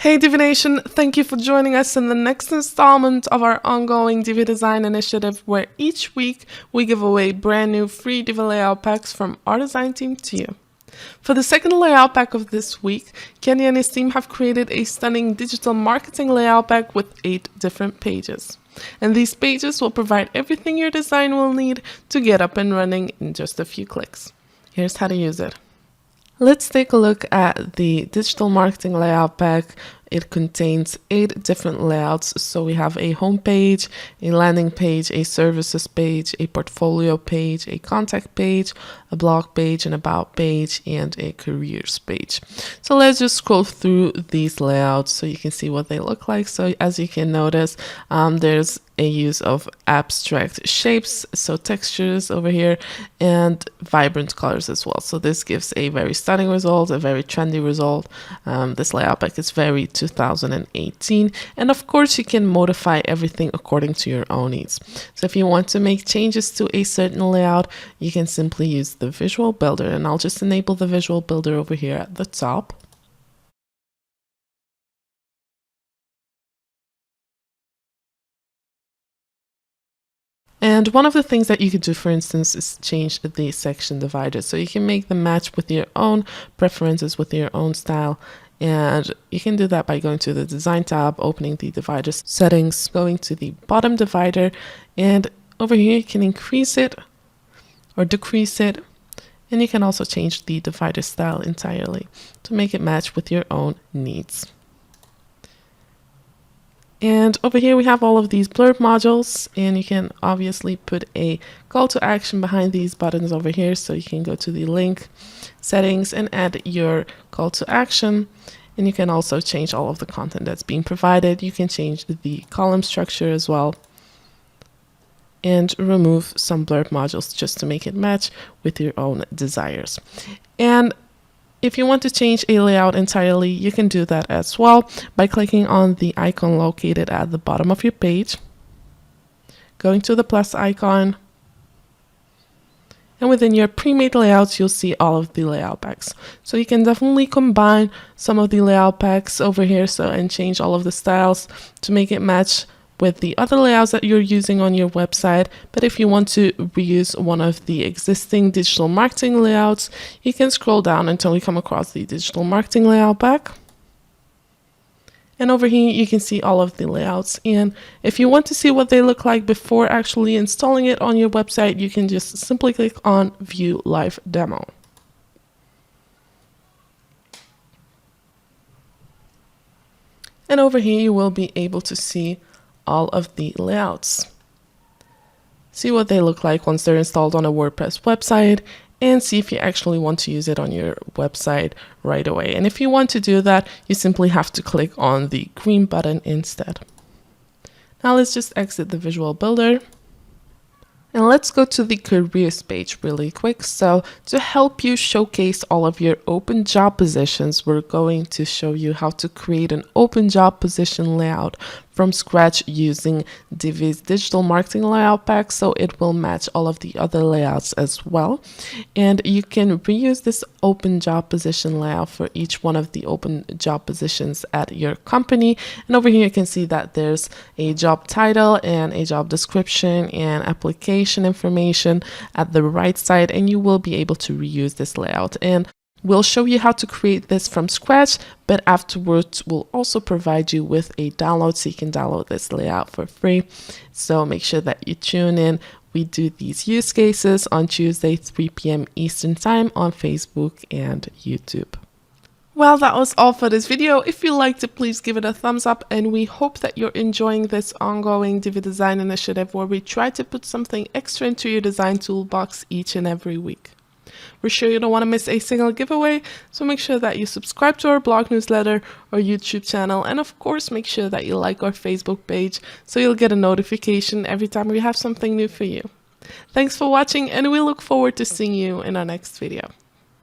Hey Divi Nation, thank you for joining us in the next installment of our ongoing Divi Design Initiative, where each week we give away brand new free Divi Layout Packs from our design team to you. For the second layout pack of this week, Kenny and his team have created a stunning digital marketing layout pack with 8 different pages. And these pages will provide everything your design will need to get up and running in just a few clicks. Here's how to use it. Let's take a look at the digital marketing layout pack. It contains 8 different layouts. So we have a home page, a landing page, a services page, a portfolio page, a contact page, a blog page, an about page, and a careers page. So let's just scroll through these layouts so you can see what they look like. So as you can notice, there's a use of abstract shapes, so textures over here, and vibrant colors as well. So this gives a very stunning result, a very trendy result. This layout pack is very 2018, and of course you can modify everything according to your own needs. So if you want to make changes to a certain layout, you can simply use the visual builder, and I'll just enable the visual builder over here at the top. And one of the things that you could do, for instance, is change the section divider. So you can make them match with your own preferences, with your own style. And you can do that by going to the Design tab, opening the divider settings, going to the bottom divider, and over here you can increase it or decrease it. And you can also change the divider style entirely to make it match with your own needs. And over here we have all of these blurb modules, and you can obviously put a call to action behind these buttons over here. So you can go to the link settings and add your call to action, and you can also change all of the content that's being provided. You can change the column structure as well, and remove some blurb modules just to make it match with your own desires. And if you want to change a layout entirely, you can do that as well by clicking on the icon located at the bottom of your page, going to the plus icon, and within your pre-made layouts, you'll see all of the layout packs. So you can definitely combine some of the layout packs over here and change all of the styles to make it match with the other layouts that you're using on your website. But if you want to reuse one of the existing digital marketing layouts, you can scroll down until you come across the digital marketing layout pack. And over here you can see all of the layouts. And if you want to see what they look like before actually installing it on your website, you can just simply click on View Live Demo. And over here you will be able to see all of the layouts. See what they look like once they're installed on a WordPress website, and see if you actually want to use it on your website right away. And if you want to do that, you simply have to click on the green button instead. Now let's just exit the visual builder. And let's go to the careers page really quick. So to help you showcase all of your open job positions, we're going to show you how to create an open job position layout from scratch using Divi's digital marketing layout pack, so it will match all of the other layouts as well. And you can reuse this open job position layout for each one of the open job positions at your company. And over here you can see that there's a job title and a job description and application information at the right side, and you will be able to reuse this layout. And we'll show you how to create this from scratch, but afterwards we'll also provide you with a download so you can download this layout for free. So make sure that you tune in. We do these use cases on Tuesday, 3 p.m. Eastern Time on Facebook and YouTube. Well, that was all for this video. If you liked it, please give it a thumbs up, and we hope that you're enjoying this ongoing Divi Design Initiative where we try to put something extra into your design toolbox each and every week. We're sure you don't want to miss a single giveaway, so make sure that you subscribe to our blog newsletter or YouTube channel, and of course make sure that you like our Facebook page so you'll get a notification every time we have something new for you. Thanks for watching, and we look forward to seeing you in our next video.